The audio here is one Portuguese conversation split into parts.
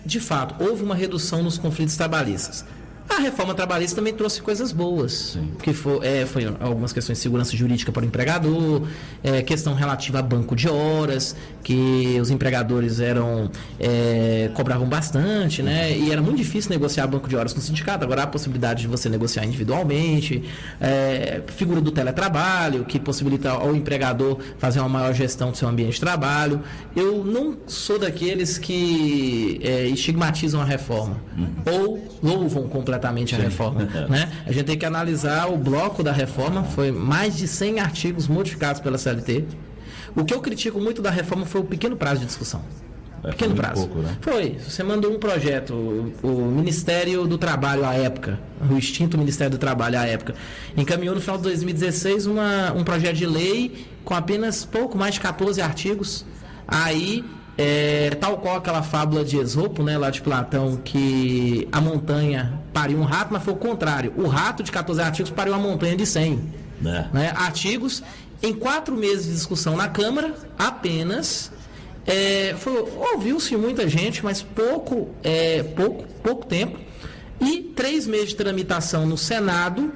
de fato, houve uma redução nos conflitos trabalhistas. A reforma trabalhista também trouxe coisas boas, que foi algumas questões de segurança jurídica para o empregador, questão relativa a banco de horas, que os empregadores cobravam bastante, né? E era muito difícil negociar banco de horas com o sindicato. Agora há a possibilidade de você negociar individualmente, figura do teletrabalho, que possibilita ao empregador fazer uma maior gestão do seu ambiente de trabalho. Eu não sou daqueles que estigmatizam a reforma, ou louvam completamente a reforma, né? A gente tem que analisar o bloco da reforma, foi mais de 100 artigos modificados pela CLT. O que eu critico muito da reforma foi o pequeno prazo de discussão. Pequeno prazo. Pouco, né? Foi. Você mandou um projeto, o Ministério do Trabalho à época, o extinto Ministério do Trabalho à época, encaminhou no final de 2016 um projeto de lei com apenas pouco mais de 14 artigos. Aí tal qual aquela fábula de Esopo, né, lá de Platão, que a montanha pariu um rato, mas foi o contrário. O rato de 14 artigos pariu a montanha de 100 né, artigos. Em 4 meses de discussão na Câmara, apenas ouviu-se muita gente, mas pouco tempo, e 3 meses de tramitação no Senado,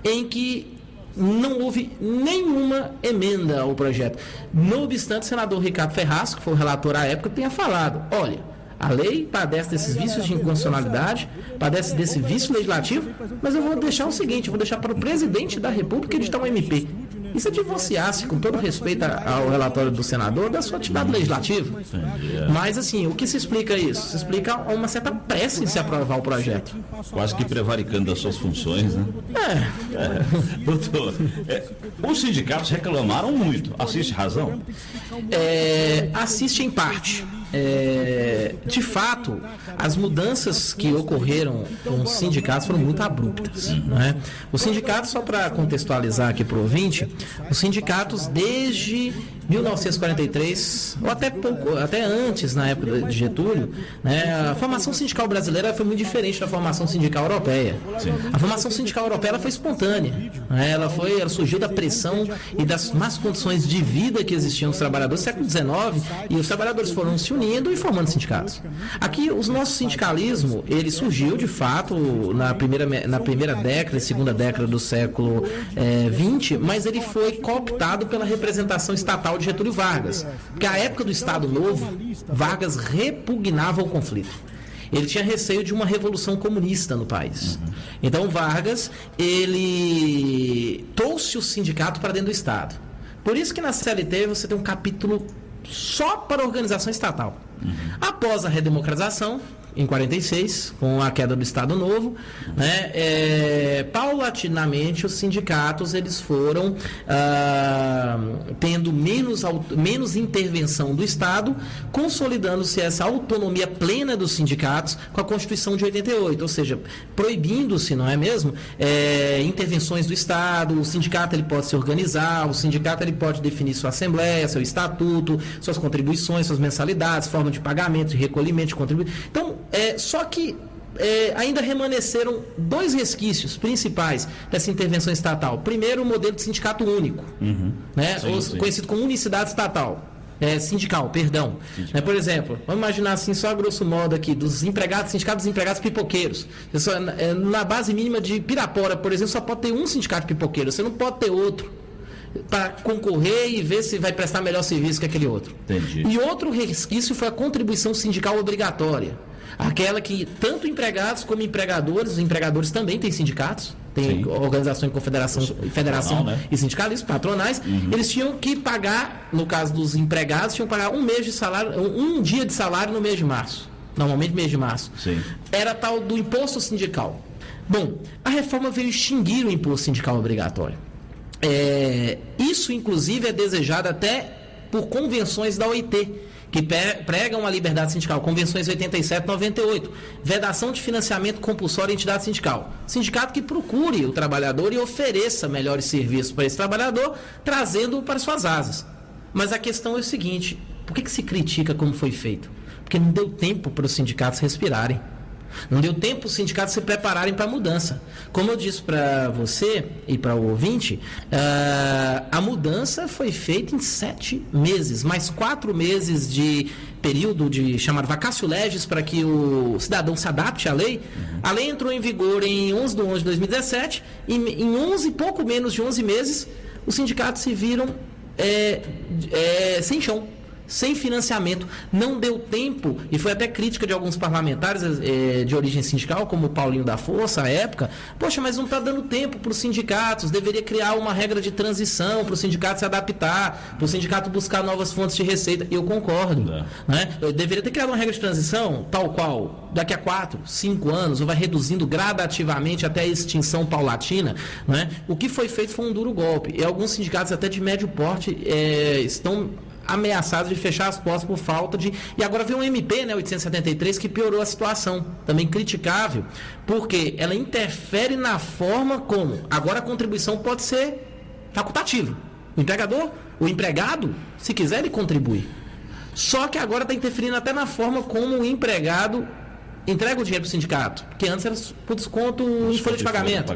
em que não houve nenhuma emenda ao projeto. Não obstante, o senador Ricardo Ferraz, que foi o relator à época, tenha falado: olha, a lei padece desses vícios de inconstitucionalidade, padece desse vício legislativo, mas eu vou deixar o seguinte, eu vou deixar para o presidente da República editar um MP. Isso é divorciar-se, com todo respeito ao relatório do senador, da sua atividade legislativa. Mas, assim, o que se explica isso? Se explica uma certa pressa em se aprovar o projeto. Quase que prevaricando das suas funções, né? Doutor, os sindicatos reclamaram muito. Assiste razão? Assiste em parte. De fato, as mudanças que ocorreram com os sindicatos foram muito abruptas, né? Os sindicatos, só para contextualizar aqui para o ouvinte, os sindicatos desde 1943, ou até antes, na época de Getúlio, né, a formação sindical brasileira foi muito diferente da formação sindical europeia. A formação sindical europeia ela foi espontânea, né? Ela surgiu da pressão e das más condições de vida que existiam dos trabalhadores no século XIX, e os trabalhadores foram se unindo e formando sindicatos. Aqui, o nosso sindicalismo, ele surgiu, de fato, na primeira década e segunda década do século XX, mas ele foi cooptado pela representação estatal de Getúlio Vargas, porque à época do Estado Novo, Vargas repugnava o conflito. Ele tinha receio de uma revolução comunista no país. Então Vargas, ele trouxe o sindicato para dentro do Estado. Por isso que na CLT você tem um capítulo só para a organização estatal. Após a redemocratização, em 46, com a queda do Estado Novo, né, paulatinamente os sindicatos eles foram tendo menos intervenção do Estado, consolidando-se essa autonomia plena dos sindicatos com a Constituição de 88, ou seja, proibindo-se, não é mesmo, intervenções do Estado. O sindicato ele pode se organizar, o sindicato ele pode definir sua assembleia, seu estatuto, suas contribuições, suas mensalidades, forma de pagamento, de recolhimento de contribuição. Então, só que ainda remanesceram 2 resquícios principais dessa intervenção estatal. Primeiro, o modelo de sindicato único, né? Sim. Conhecido como unicidade estatal. Sindical, perdão. Sindical. Por exemplo, vamos imaginar assim, só a grosso modo aqui, dos empregados, sindicato dos empregados pipoqueiros. Na base mínima de Pirapora, por exemplo, só pode ter um sindicato pipoqueiro, você não pode ter outro para concorrer e ver se vai prestar melhor serviço que aquele outro. Entendi. E outro resquício foi a contribuição sindical obrigatória. Aquela que tanto empregados como empregadores, os empregadores também têm sindicatos, tem organização e federação, né? E sindicalistas patronais, eles tinham que pagar, no caso dos empregados, tinham que pagar um dia de salário no mês de março. Normalmente mês de março. Sim. Era tal do imposto sindical. Bom, a reforma veio extinguir o imposto sindical obrigatório. Isso, inclusive, é desejado até por convenções da OIT, que pregam a liberdade sindical, convenções 87 e 98, vedação de financiamento compulsório à entidade sindical. Sindicato que procure o trabalhador e ofereça melhores serviços para esse trabalhador, trazendo-o para suas asas. Mas a questão é o seguinte: por que se critica como foi feito? Porque não deu tempo para os sindicatos respirarem. Não deu tempo para os sindicatos se prepararem para a mudança. Como eu disse para você e para o ouvinte, a mudança foi feita em 7 meses, mais 4 meses de período de chamado vacatio legis para que o cidadão se adapte à lei. A lei entrou em vigor em 11 de 11 de 2017 e em pouco menos de 11 meses, os sindicatos se viram sem chão, sem financiamento. Não deu tempo, e foi até crítica de alguns parlamentares de origem sindical, como o Paulinho da Força, à época. Poxa, mas não está dando tempo para os sindicatos, deveria criar uma regra de transição para o sindicato se adaptar, para o sindicato buscar novas fontes de receita. Eu concordo. Né? Eu deveria ter criado uma regra de transição, tal qual, daqui a 4, 5 anos, ou vai reduzindo gradativamente até a extinção paulatina. Né? O que foi feito foi um duro golpe, e alguns sindicatos até de médio porte estão ameaçados de fechar as portas por falta de... E agora veio um MP, né, 873, que piorou a situação, também criticável, porque ela interfere na forma como... Agora a contribuição pode ser facultativa. O empregado, se quiser, ele contribui. Só que agora está interferindo até na forma como o empregado entrega o dinheiro para o sindicato, porque antes era por desconto em folha de pagamento.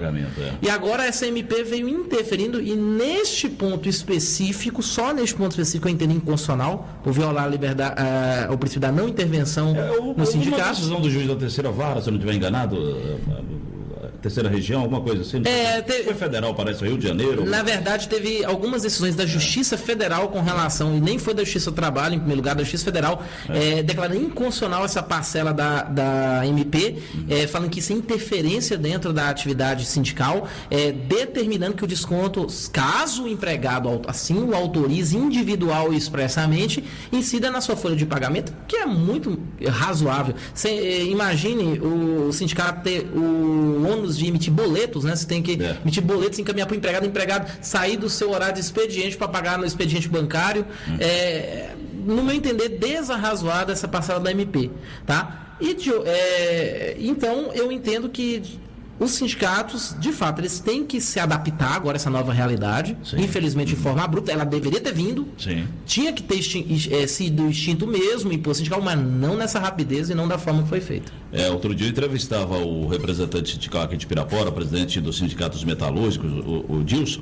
E agora essa MP veio interferindo, e neste ponto específico, só neste ponto específico eu entendo inconstitucional, por violar a liberdade, o princípio da não intervenção no sindicato. Uma decisão do juiz da terceira vara, se eu não estiver enganado, terceira região, alguma coisa assim? Foi federal, parece, Rio de Janeiro? Na verdade, teve algumas decisões da Justiça Federal com relação, e nem foi da Justiça do Trabalho, em primeiro lugar, da Justiça Federal, declarando inconstitucional essa parcela da MP, falando que isso é interferência dentro da atividade sindical, determinando que o desconto, caso o empregado assim o autorize individual e expressamente, incida na sua folha de pagamento, que é muito razoável. Imagine o sindicato ter o ônus de emitir boletos, né? Você tem que emitir boletos, encaminhar para o empregado sair do seu horário de expediente para pagar no expediente bancário. No meu entender, desarrazoada essa parcela da MP, tá? Então, eu entendo que os sindicatos, de fato, eles têm que se adaptar agora a essa nova realidade. Sim. Infelizmente, de forma abrupta, ela deveria ter vindo. Sim. Tinha que ter sido extinto mesmo, imposto sindical, mas não nessa rapidez e não da forma que foi feita. Outro dia eu entrevistava o representante sindical aqui de Pirapora, presidente dos sindicatos metalúrgicos, o Dilson,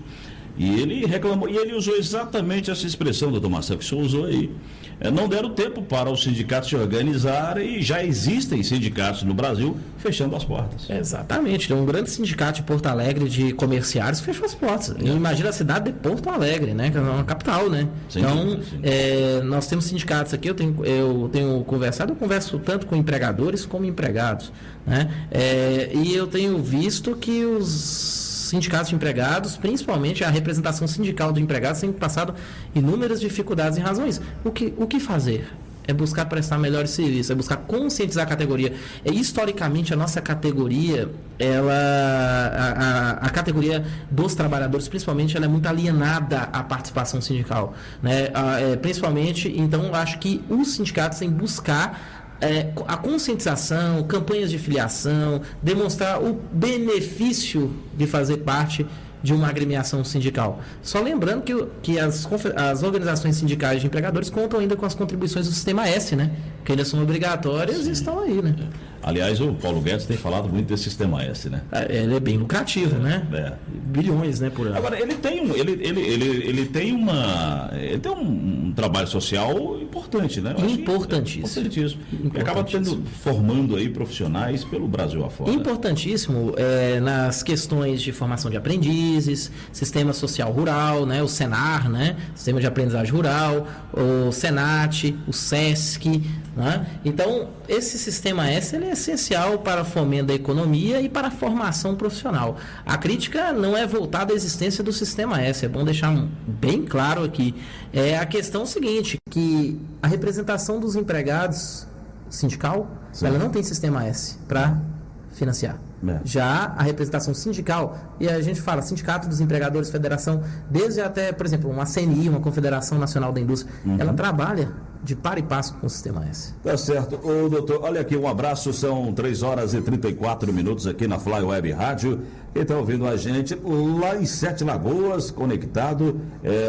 e ele reclamou, e ele usou exatamente essa expressão, doutor Marcelo, que o senhor usou aí. Não deram tempo para os sindicatos se organizarem, e já existem sindicatos no Brasil fechando as portas. Exatamente. Tem um grande sindicato de Porto Alegre de comerciários que fechou as portas. Imagina a cidade de Porto Alegre, né? Que é uma capital, né? Sim, então, nós temos sindicatos aqui, eu tenho conversado, eu converso tanto com empregadores como empregados, né? E eu tenho visto que os sindicatos de empregados, principalmente a representação sindical do empregado, tem passado inúmeras dificuldades em razão disso. O que fazer? É buscar prestar melhores serviços, é buscar conscientizar a categoria. Historicamente, a nossa categoria, a categoria dos trabalhadores, principalmente, ela é muito alienada à participação sindical, né? Principalmente, então, acho que os sindicatos têm que buscar a conscientização, campanhas de filiação, demonstrar o benefício de fazer parte de uma agremiação sindical. Só lembrando que as organizações sindicais de empregadores contam ainda com as contribuições do Sistema S, né? Que ainda são obrigatórias. Sim. E estão aí, né? Aliás, o Paulo Guedes tem falado muito desse Sistema S, né? Ele é bem lucrativo, né? Bilhões, né, por ano. Agora, ele tem um trabalho social importante, né? Importantíssimo. Acaba formando aí profissionais pelo Brasil afora. Importantíssimo nas questões de formação de aprendizes, sistema social rural, né? O Senar, né? Sistema de aprendizagem rural, o Senat, o SESC, né? Então, esse Sistema S ele é essencial para o fomento da economia e para a formação profissional. A crítica não é voltada à existência do Sistema S, é bom deixar bem claro aqui. A questão seguinte, que a representação dos empregados sindical, ela não tem Sistema S para financiar. Já a representação sindical, e a gente fala Sindicato dos Empregadores, Federação, desde até, por exemplo, uma CNI, uma Confederação Nacional da Indústria, ela trabalha de par e passo com o Sistema S. Tá certo. Ô, doutor, olha aqui, um abraço, são 3h34 aqui na Fly Web Rádio. Quem está ouvindo a gente lá em Sete Lagoas, conectado,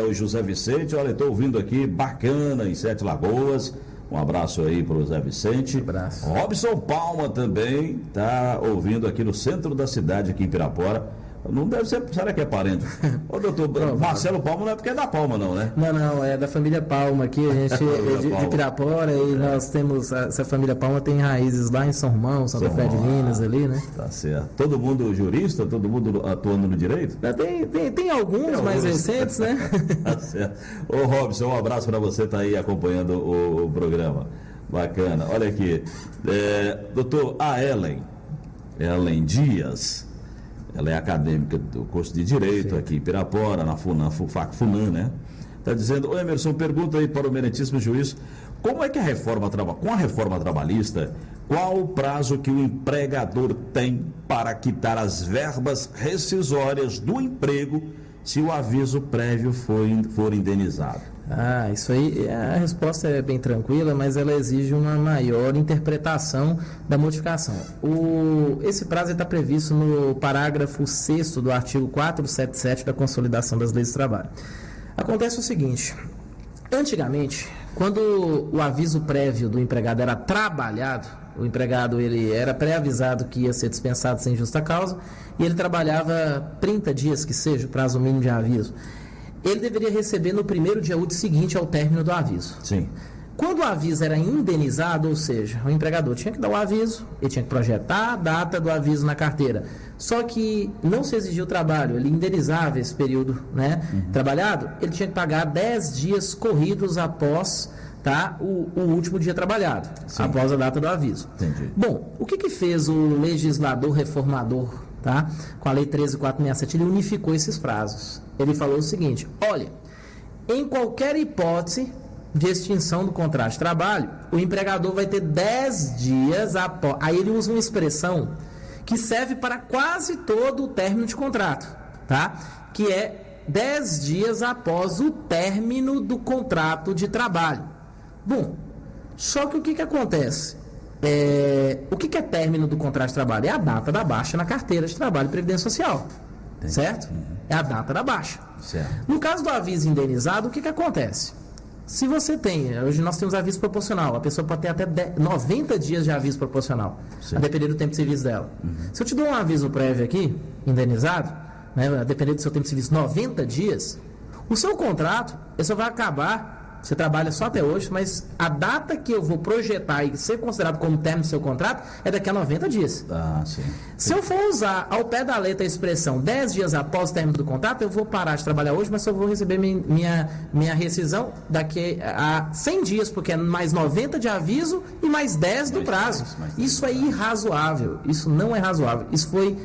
o José Vicente, olha, estou ouvindo aqui, bacana, em Sete Lagoas. Um abraço aí para o Zé Vicente. Um abraço. Robson Palma também está ouvindo aqui no centro da cidade, aqui em Pirapora. Não deve ser, será que é parente? Ô, doutor, Marcelo Palma não é porque é da Palma, não, né? Não, é da família Palma aqui, a gente é de Pirapora e nós temos, essa família Palma tem raízes lá em São Romão, Santa Fé de Minas ali, né? Tá certo. Todo mundo jurista, todo mundo atuando no direito? Tem alguns mais recentes, né? Tá certo. Ô, Robson, um abraço para você que tá aí acompanhando o programa. Bacana. Olha aqui, doutor, a Ellen Dias. Ela é acadêmica do curso de Direito aqui em Pirapora, na FUNAM, né? Está dizendo, ô Emerson, pergunta aí para o meritíssimo juiz, como é que com a reforma trabalhista, qual o prazo que o empregador tem para quitar as verbas rescisórias do emprego se o aviso prévio for indenizado? Isso aí, a resposta é bem tranquila, mas ela exige uma maior interpretação da modificação. Esse prazo está previsto no parágrafo 6º do artigo 477 da Consolidação das Leis do Trabalho. Acontece o seguinte, antigamente, quando o aviso prévio do empregado era trabalhado, o empregado ele era pré-avisado que ia ser dispensado sem justa causa, e ele trabalhava 30 dias, que seja o prazo mínimo de aviso, ele deveria receber no primeiro dia útil seguinte ao término do aviso. Sim. Quando o aviso era indenizado, ou seja, o empregador tinha que dar o aviso, ele tinha que projetar a data do aviso na carteira. Só que não se exigia o trabalho, ele indenizava esse período, né, trabalhado, ele tinha que pagar 10 dias corridos após o último dia trabalhado, sim, após a data do aviso. Entendi. Bom, o que fez o legislador reformador, com a Lei 13.467? Ele unificou esses prazos. Ele falou o seguinte, olha, em qualquer hipótese de extinção do contrato de trabalho, o empregador vai ter 10 dias após... Aí ele usa uma expressão que serve para quase todo o término de contrato, que é 10 dias após o término do contrato de trabalho. Bom, só que o que acontece? O que é término do contrato de trabalho? É a data da baixa na carteira de trabalho e previdência social. Entendi. Certo? É a data da baixa. Certo. No caso do aviso indenizado, o que acontece? Se você tem, hoje nós temos aviso proporcional, a pessoa pode ter até 90 dias de aviso proporcional, a depender do tempo de serviço dela. Se eu te dou um aviso prévio aqui, indenizado, a depender do seu tempo de serviço, 90 dias, o seu contrato, ele só vai acabar... Você trabalha só até hoje, mas a data que eu vou projetar e ser considerado como término do seu contrato é daqui a 90 dias. Sim. Se eu for usar ao pé da letra a expressão 10 dias após o término do contrato, eu vou parar de trabalhar hoje, mas só vou receber minha rescisão daqui a 100 dias, porque é mais 90 de aviso e mais 10 do prazo. Isso é irrazoável. Isso não é razoável. Isso foi,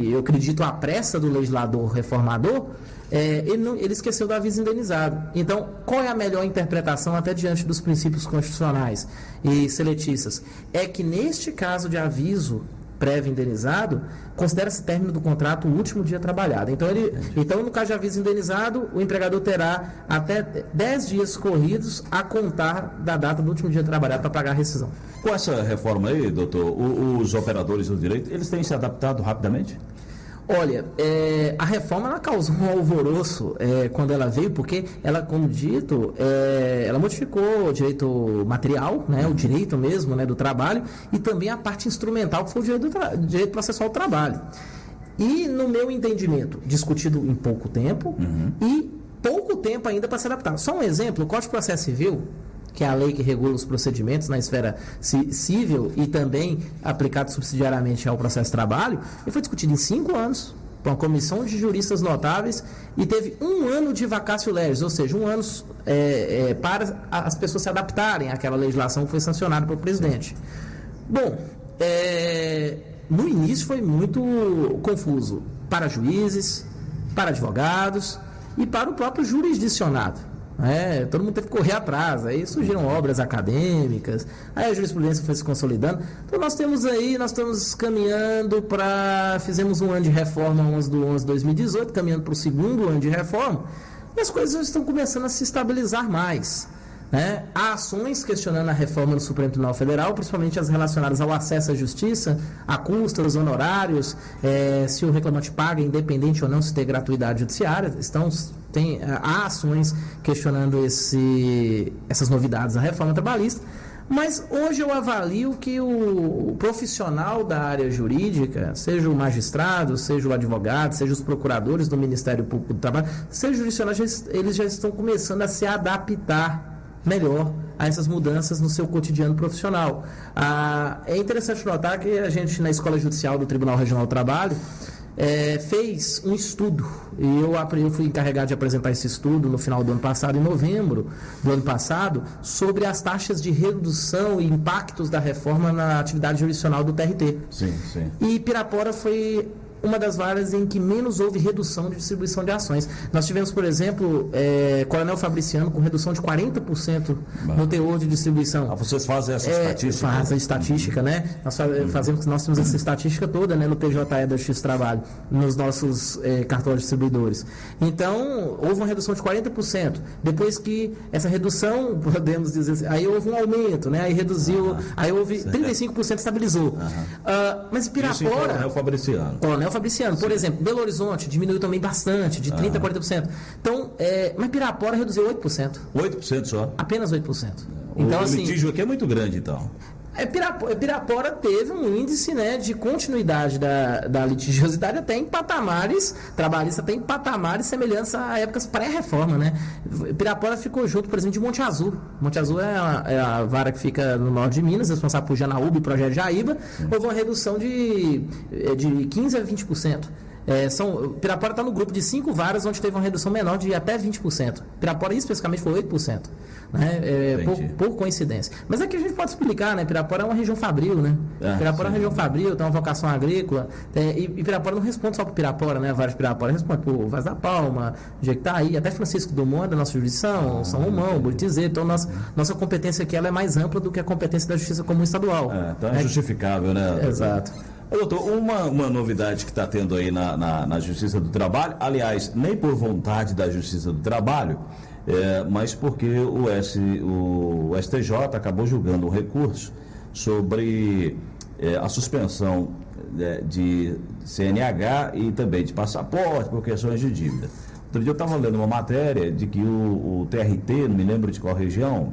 eu acredito, a pressa do legislador reformador. Ele esqueceu do aviso indenizado. Então, qual é a melhor interpretação até diante dos princípios constitucionais e seletistas? É que neste caso de aviso prévio indenizado, considera-se término do contrato o último dia trabalhado. Então, no caso de aviso indenizado, o empregador terá até 10 dias corridos a contar da data do último dia trabalhado para pagar a rescisão. Com essa reforma aí, doutor, os operadores do direito, eles têm se adaptado rapidamente? Olha, a reforma ela causou um alvoroço quando ela veio, porque ela, como dito, ela modificou o direito material, o direito mesmo do trabalho, e também a parte instrumental, que foi o direito processual do trabalho. E, no meu entendimento, discutido em pouco tempo, e pouco tempo ainda para se adaptar. Só um exemplo, o Código de Processo Civil, que é a lei que regula os procedimentos na esfera civil e também aplicado subsidiariamente ao processo de trabalho, ele foi discutido em 5 anos, por uma comissão de juristas notáveis, e teve 1 ano de vacatio legis, ou seja, 1 ano para as pessoas se adaptarem àquela legislação que foi sancionada pelo presidente. Bom, no início foi muito confuso para juízes, para advogados e para o próprio jurisdicionado. Todo mundo teve que correr atrás, aí surgiram obras acadêmicas, aí a jurisprudência foi se consolidando. Então nós estamos caminhando fizemos um ano de reforma 11/11 de 2018, caminhando para o 2º ano de reforma, e as coisas estão começando a se estabilizar mais. né? Há ações questionando a reforma do Supremo Tribunal Federal, principalmente as relacionadas ao acesso à justiça, a custas, honorários, se o reclamante paga, independente ou não se ter gratuidade judiciária. Há ações questionando essas novidades da reforma trabalhista. Mas hoje eu avalio que o profissional da área jurídica, seja o magistrado, seja o advogado, seja os procuradores do Ministério Público do Trabalho, seja os jurisdicionais, eles já estão começando a se adaptar melhor a essas mudanças no seu cotidiano profissional. É interessante notar que a gente, na Escola Judicial do Tribunal Regional do Trabalho, fez um estudo, e eu fui encarregado de apresentar esse estudo no final do ano passado, em novembro do ano passado, sobre as taxas de redução e impactos da reforma na atividade jurisdicional do TRT. Sim. E Pirapora foi uma das varas em que menos houve redução de distribuição de ações. Nós tivemos, por exemplo, Coronel Fabriciano com redução de 40% no teor de distribuição. Vocês fazem essa estatística? Faz a estatística, né? Nós temos essa estatística toda, né, no TJE da Justiça do Trabalho, nos nossos cartórios distribuidores. Então, houve uma redução de 40%. Depois que essa redução, podemos dizer assim, aí houve um aumento, né? Aí reduziu, aí houve 35% estabilizou. Mas Pirapora... Isso em Coronel Fabriciano. Por exemplo, Belo Horizonte diminuiu também bastante, de 30% a 40%. Então, mas Pirapora reduziu 8%. 8% só? Apenas 8%. Então, o litígio aqui é muito grande, então. Pirapora teve um índice, né, de continuidade da litigiosidade até em patamares trabalhistas, até em patamares semelhantes a épocas pré-reforma, né? Pirapora ficou junto, por exemplo, de Monte Azul. Monte Azul é a vara que fica no norte de Minas, responsável por Janaúba e Projeto Jaíba. Houve uma redução de 15% a 20%. Pirapora está no grupo de 5 varas onde teve uma redução menor de até 20%. Pirapora especificamente foi 8%. Né? Por coincidência. Mas aqui a gente pode explicar, né? Pirapora é uma região fabril, né? Pirapora é uma região fabril, tem uma vocação agrícola. E Pirapora não responde só por Pirapora, né? A vara de Pirapora responde por Vaz da Palma, Jequitaí, até Francisco Dumont, da nossa jurisdição, São Romão, Buritizeiro. Então, nossa competência aqui ela é mais ampla do que a competência da Justiça Comum Estadual. Então é justificável, né? Exato. Doutor, uma novidade que está tendo aí na Justiça do Trabalho, aliás, nem por vontade da Justiça do Trabalho, mas porque o STJ acabou julgando um recurso sobre a suspensão de CNH e também de passaporte por questões de dívida. Outro dia eu estava lendo uma matéria de que o TRT, não me lembro de qual região,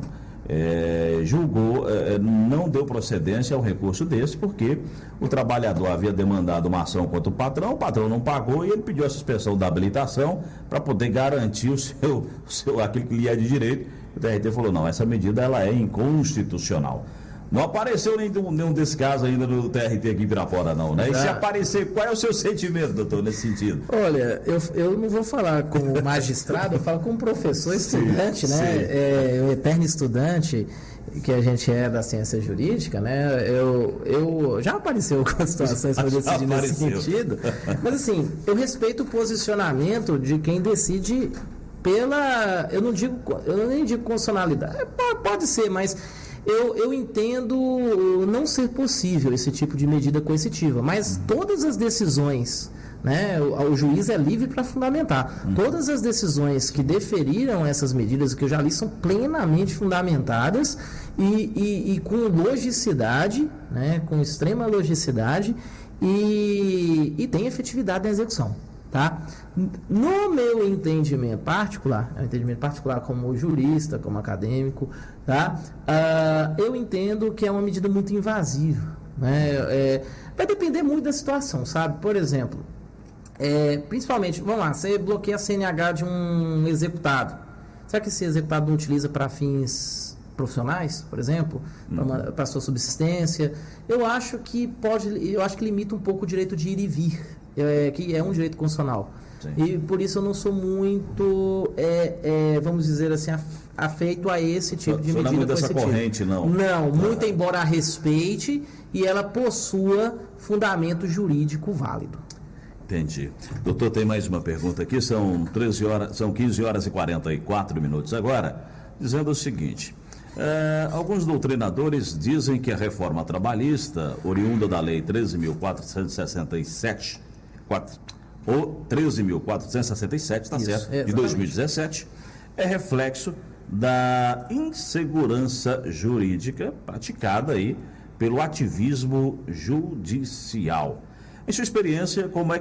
julgou, não deu procedência ao recurso desse, porque o trabalhador havia demandado uma ação contra o patrão não pagou e ele pediu a suspensão da habilitação para poder garantir aquilo que lhe é de direito. O TRT falou, não, essa medida ela é inconstitucional. Não apareceu nenhum desses casos ainda do TRT aqui em Pirapora, não, né? E se aparecer, qual é o seu sentimento, doutor, nesse sentido? Olha, eu não vou falar como magistrado, eu falo como professor estudante, né? O eterno estudante que a gente é da ciência jurídica, né? Eu já apareceu com situações para decidir nesse sentido, mas assim, eu respeito o posicionamento de quem decide eu nem digo constitucionalidade, pode ser, mas eu entendo não ser possível esse tipo de medida coercitiva, mas todas as decisões, né, o juiz é livre para fundamentar. Todas as decisões que deferiram essas medidas que eu já li são plenamente fundamentadas e com logicidade, né, com extrema logicidade e tem efetividade na execução. Tá? No meu entendimento particular como jurista, como acadêmico, tá? Eu entendo que é uma medida muito invasiva, né? Vai depender muito da situação, sabe? Por exemplo, principalmente, vamos lá, você bloqueia a CNH de um executado. Será que esse executado não utiliza para fins profissionais, por exemplo, para sua subsistência? Eu acho que limita um pouco o direito de ir e vir. Que é um direito constitucional. Sim. E por isso eu não sou muito, vamos dizer assim, afeito a esse tipo de medida. Não é muito dessa corrente, não? Não, muito embora a respeite e ela possua fundamento jurídico válido. Entendi. Doutor, tem mais uma pergunta aqui, são 15 horas e 44 minutos agora, dizendo o seguinte... alguns doutrinadores dizem que a reforma trabalhista, oriunda da Lei 13.467, ou 13.467, está certo, de 2017, é reflexo da insegurança jurídica praticada aí pelo ativismo judicial. Em sua experiência, como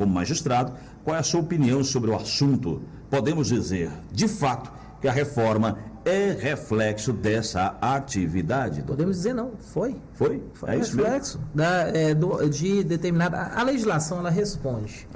magistrado, qual é a sua opinião sobre o assunto? Podemos dizer, de fato, que a reforma é reflexo dessa atividade? Podemos dizer não, foi. Foi É isso reflexo de determinada... A legislação, ela responde.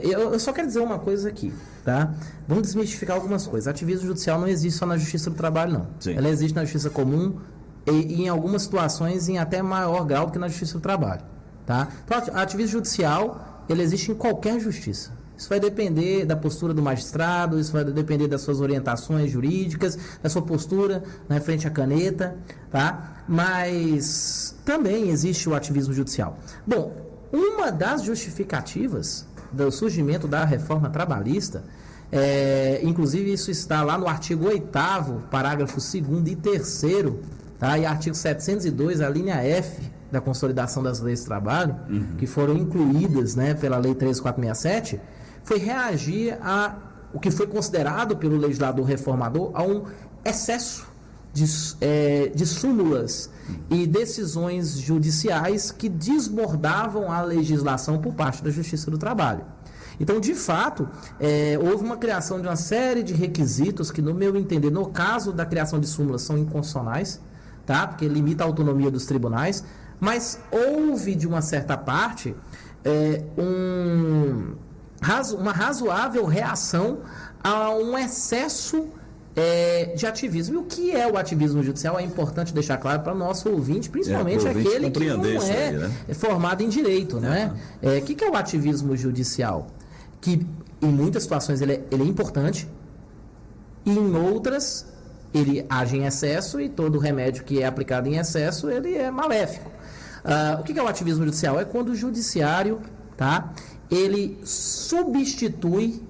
Eu só quero dizer uma coisa aqui, tá? Vamos desmistificar algumas coisas. Ativismo judicial não existe só na Justiça do Trabalho, não. Sim. Ela existe na Justiça Comum e em algumas situações em até maior grau do que na Justiça do Trabalho, tá? Então, ativismo judicial, ele existe em qualquer justiça. Isso vai depender da postura do magistrado, isso vai depender das suas orientações jurídicas, da sua postura na frente à caneta, tá? Mas também existe o ativismo judicial. Bom, uma das justificativas do surgimento da reforma trabalhista, inclusive isso está lá no artigo 8º, parágrafo 2º e 3º, tá? E artigo 702, a linha F da consolidação das leis de trabalho, que foram incluídas, né, pela Lei 13.467, foi reagir a o que foi considerado pelo legislador reformador a um excesso de súmulas e decisões judiciais que desbordavam a legislação por parte da Justiça do Trabalho. Então, de fato, houve uma criação de uma série de requisitos que, no meu entender, no caso da criação de súmulas, são inconstitucionais, tá? Porque limita a autonomia dos tribunais, mas houve, de uma certa parte, uma razoável reação a um excesso de ativismo. E o que é o ativismo judicial? É importante deixar claro para o nosso ouvinte, principalmente aquele que não é formado em direito, né? O que é o ativismo judicial? Que em muitas situações ele é importante e em outras ele age em excesso e todo remédio que é aplicado em excesso ele é maléfico. O que é o ativismo judicial? É quando o judiciário, tá, ele substitui,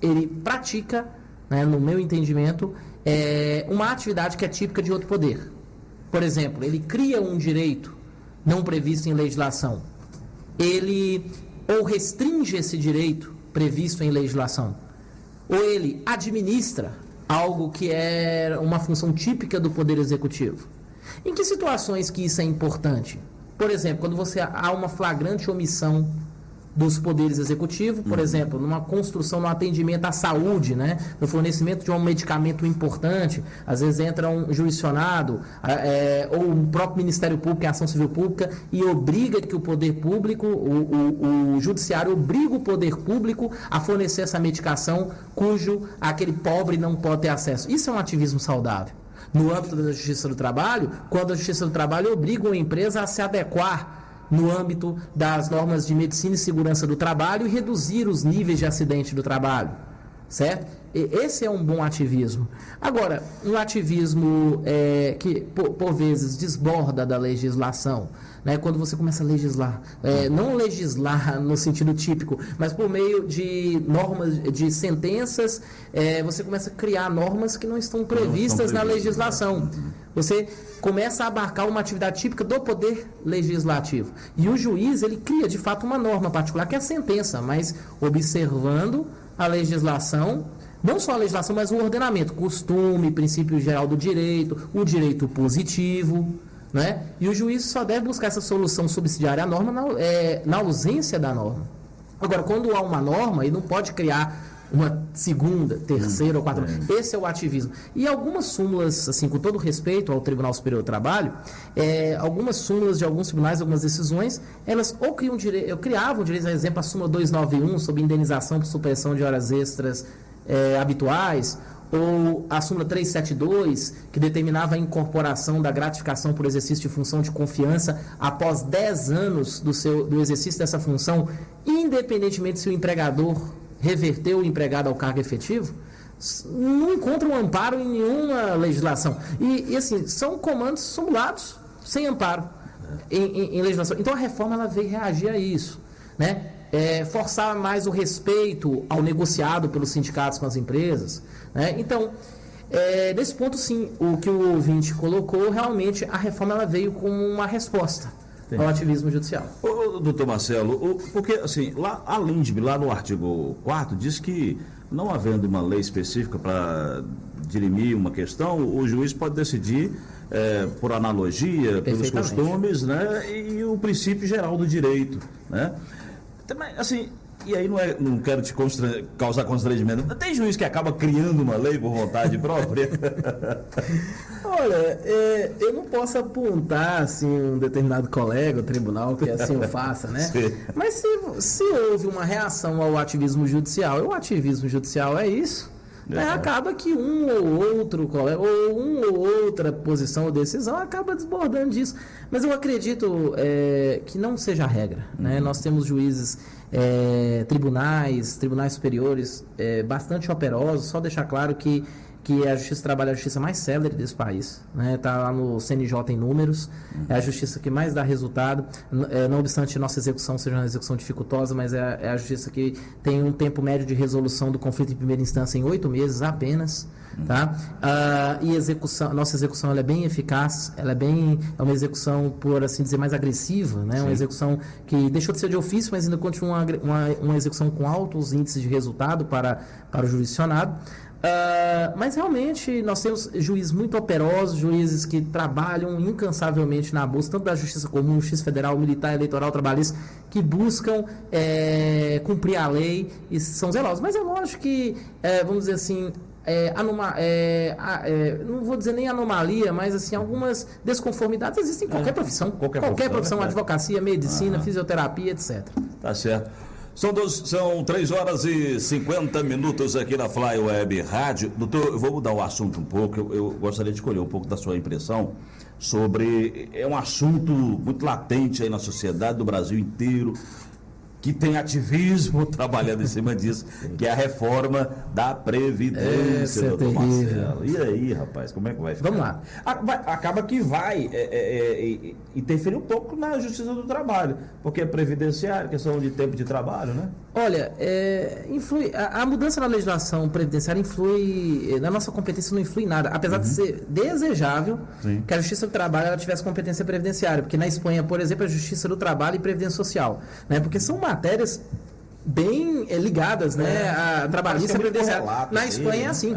ele pratica, né, no meu entendimento, uma atividade que é típica de outro poder. Por exemplo, ele cria um direito não previsto em legislação. Ele ou restringe esse direito previsto em legislação, ou ele administra algo que é uma função típica do Poder Executivo. Em que situações que isso é importante? Por exemplo, quando há uma flagrante omissão dos poderes executivos, por exemplo, numa construção, no atendimento à saúde, né, no fornecimento de um medicamento importante, às vezes entra um jurisdicionado ou o próprio Ministério Público, em ação civil pública, e obriga que o poder público, o judiciário obriga o poder público a fornecer essa medicação cujo aquele pobre não pode ter acesso. Isso é um ativismo saudável. No âmbito da Justiça do Trabalho, quando a Justiça do Trabalho obriga uma empresa a se adequar no âmbito das normas de medicina e segurança do trabalho e reduzir os níveis de acidente do trabalho, certo? Esse é um bom ativismo. Agora, um ativismo que, por vezes, desborda da legislação, né? Quando você começa a legislar, não legislar no sentido típico, mas por meio de normas, de sentenças, você começa a criar normas que não estão previstas na legislação. Você começa a abarcar uma atividade típica do poder legislativo. E o juiz, ele cria, de fato, uma norma particular, que é a sentença, mas observando a legislação, não só a legislação, mas o ordenamento, costume, princípio geral do direito, o direito positivo, né? E o juiz só deve buscar essa solução subsidiária à norma na ausência da norma. Agora, quando há uma norma, ele não pode criar uma segunda, terceira ou quarta. Esse é o ativismo. E algumas súmulas, assim, com todo respeito ao Tribunal Superior do Trabalho, algumas súmulas de alguns tribunais, algumas decisões, elas ou criavam direitos, por exemplo, a súmula 291 sobre indenização por supressão de horas extras habituais, ou a súmula 372, que determinava a incorporação da gratificação por exercício de função de confiança após 10 anos do exercício dessa função, independentemente se o empregador reverteu o empregado ao cargo efetivo, não encontra um amparo em nenhuma legislação. E assim, são comandos sumulados sem amparo em legislação. Então a reforma ela veio reagir a isso, né? Forçar mais o respeito ao negociado pelos sindicatos com as empresas, né? Então, nesse ponto sim, o que o ouvinte colocou, realmente a reforma ela veio como uma resposta ao ativismo judicial. Doutor Marcelo, porque assim, lá no artigo 4º diz que não havendo uma lei específica para dirimir uma questão, o juiz pode decidir por analogia, pelos costumes, né, e o princípio geral do direito, né? Também, assim, e aí não quero te causar constrangimento. Tem juiz que acaba criando uma lei por vontade própria? Olha, eu não posso apontar assim, um determinado colega, o tribunal, que assim o faça, né? Sim. Mas se houve uma reação ao ativismo judicial, e o ativismo judicial é isso, acaba que um ou outro colega, ou uma ou outra posição ou decisão acaba desbordando disso. Mas eu acredito que não seja a regra, né? Nós temos juízes, tribunais superiores bastante operosos. Só deixar claro que a Justiça do Trabalho é a justiça mais célere desse país, né? Está lá no CNJ em números, é a justiça que mais dá resultado, não obstante nossa execução seja uma execução dificultosa, mas é a justiça que tem um tempo médio de resolução do conflito em primeira instância em 8 meses apenas, tá? E nossa execução ela é bem eficaz, é uma execução, por assim dizer, mais agressiva, né? Uma execução que deixou de ser de ofício, mas ainda continua uma execução com altos índices de resultado para o jurisdicionado. Mas realmente nós temos juízes muito operosos, juízes que trabalham incansavelmente na busca, tanto da justiça comum, justiça federal, militar, eleitoral, trabalhista, que buscam cumprir a lei e são zelosos. Mas é lógico que, vamos dizer assim, não vou dizer nem anomalia, mas assim, algumas desconformidades existem em qualquer profissão. Qualquer profissão, advocacia, medicina, fisioterapia, etc. Tá certo. São 3 horas e 50 minutos aqui na Fly Web Rádio. Doutor, eu vou mudar o assunto um pouco. Eu gostaria de escolher um pouco da sua impressão sobre... É um assunto muito latente aí na sociedade do Brasil inteiro, que tem ativismo trabalhando em cima disso, que é a reforma da Previdência, doutor Marcelo. E aí, rapaz, como é que vai ficar? Vamos lá. Acaba que vai interferir um pouco na Justiça do Trabalho, porque é previdenciário, questão de tempo de trabalho, né? Olha, a mudança na legislação previdenciária influi, na nossa competência não influi em nada, apesar de ser desejável que a Justiça do Trabalho ela tivesse competência previdenciária, porque na Espanha, por exemplo, a Justiça do Trabalho e Previdência Social, né? Porque são matérias bem ligadas, né, a trabalhista previdenciária. Na Espanha é assim.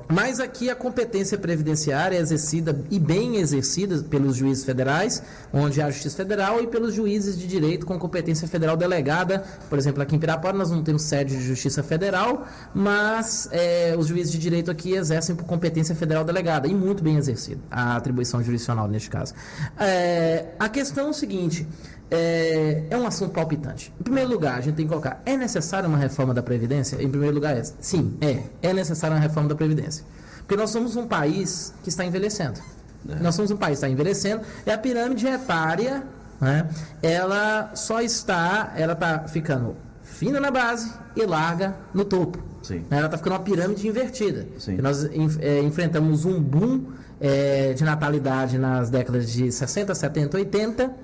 Mas aqui a competência previdenciária é exercida e bem exercida pelos juízes federais, onde há a Justiça Federal, e pelos juízes de direito com competência federal delegada. Por exemplo, aqui em Pirapora nós não temos sede de Justiça Federal, mas os juízes de direito aqui exercem por competência federal delegada, e muito bem exercida a atribuição jurisdicional neste caso. A questão é o seguinte... É um assunto palpitante. Em primeiro lugar, a gente tem que colocar: é necessária uma reforma da Previdência? Em primeiro lugar, sim, é necessária uma reforma da Previdência. Porque nós somos um país que está envelhecendo. Nós somos um país que está envelhecendo, e a pirâmide etária, né, ela está ficando fina na base e larga no topo. Ela está ficando uma pirâmide invertida. Nós enfrentamos um boom de natalidade nas décadas de 60, 70, 80.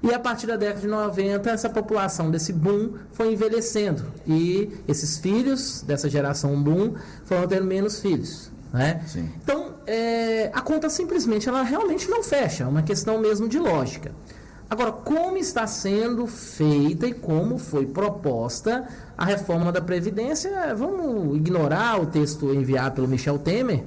E a partir da década de 90, essa população desse boom foi envelhecendo. E esses filhos dessa geração boom foram tendo menos filhos, né? Então, a conta simplesmente, ela realmente não fecha. É uma questão mesmo de lógica. Agora, como está sendo feita e como foi proposta a reforma da Previdência? Vamos ignorar o texto enviado pelo Michel Temer,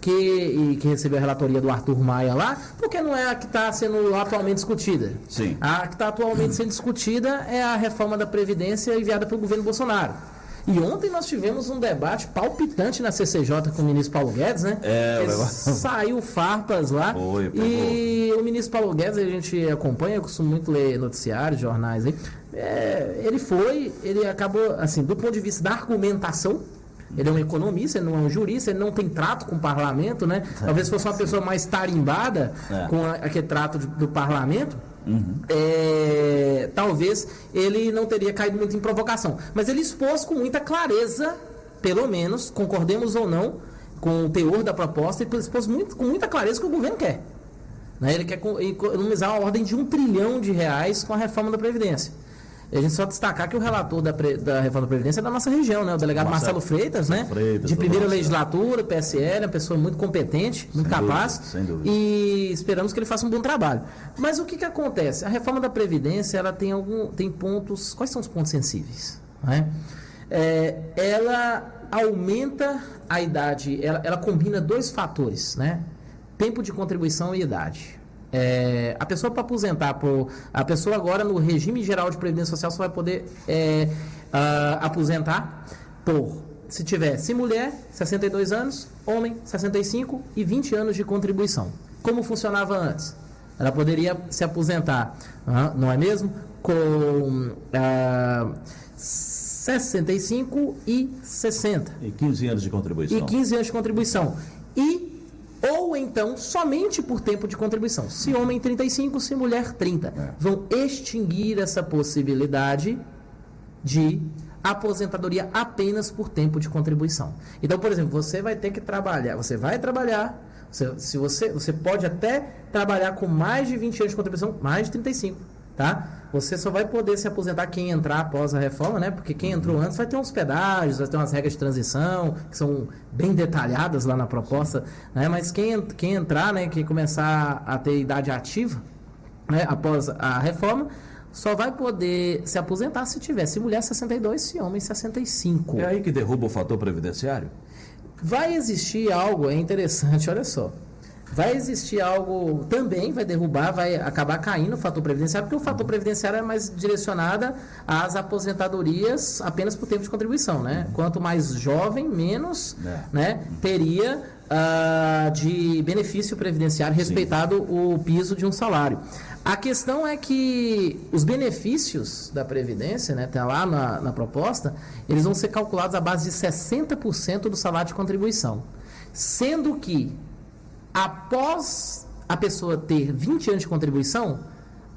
que recebeu a relatoria do Arthur Maia lá, porque não é a que está sendo atualmente discutida. A que está atualmente sendo discutida é a reforma da Previdência enviada pelo governo Bolsonaro. E ontem nós tivemos um debate palpitante na CCJ com o ministro Paulo Guedes, né? Saiu farpas lá. E o ministro Paulo Guedes, a gente acompanha, eu costumo muito ler noticiários, jornais aí. Ele acabou, assim, do ponto de vista da argumentação, ele é um economista, ele não é um jurista, ele não tem trato com o parlamento, né? Talvez fosse uma pessoa mais tarimbada com aquele trato do parlamento. Talvez ele não teria caído muito em provocação. Mas ele expôs com muita clareza, pelo menos, concordemos ou não com o teor da proposta, e expôs com muita clareza o que o governo quer. Né? Ele quer economizar a ordem de R$1 trilhão com a reforma da Previdência. E a gente só destacar que o relator da reforma da Previdência é da nossa região, né? O delegado Marcelo Freitas, né? De primeira legislatura, PSL, uma pessoa muito competente, muito capaz. Sem dúvida. E esperamos que ele faça um bom trabalho. Mas o que acontece? A reforma da Previdência, ela tem pontos... Quais são os pontos sensíveis? Né? Ela aumenta a idade, ela combina dois fatores, né? Tempo de contribuição e idade. A pessoa para aposentar, a pessoa agora no regime geral de previdência social só vai poder aposentar se mulher, 62 anos, homem, 65 e 20 anos de contribuição. Como funcionava antes? Ela poderia se aposentar, não é mesmo? Com 65 e 60. E 15 anos de contribuição. Ou então, somente por tempo de contribuição. Se homem 35, se mulher 30. Vão extinguir essa possibilidade de aposentadoria apenas por tempo de contribuição. Então, por exemplo, você vai ter que trabalhar, você pode até trabalhar com mais de 20 anos de contribuição, mais de 35, tá? Você só vai poder se aposentar quem entrar após a reforma, né? Porque quem entrou antes vai ter uns pedágios, vai ter umas regras de transição, que são bem detalhadas lá na proposta, né? Mas quem entrar, né, que começar a ter idade ativa, né, após a reforma, só vai poder se aposentar se tiver, se mulher 62, se homem 65. É aí que derruba o fator previdenciário? Vai existir algo, é interessante, olha só. Vai existir algo, também vai derrubar, vai acabar caindo o fator previdenciário, porque o fator previdenciário é mais direcionado às aposentadorias apenas por tempo de contribuição, né? Quanto mais jovem, menos né, teria de benefício previdenciário respeitado o piso de um salário. A questão é que os benefícios da Previdência, né, tá lá na proposta, eles vão ser calculados à base de 60% do salário de contribuição. Sendo que, após a pessoa ter 20 anos de contribuição,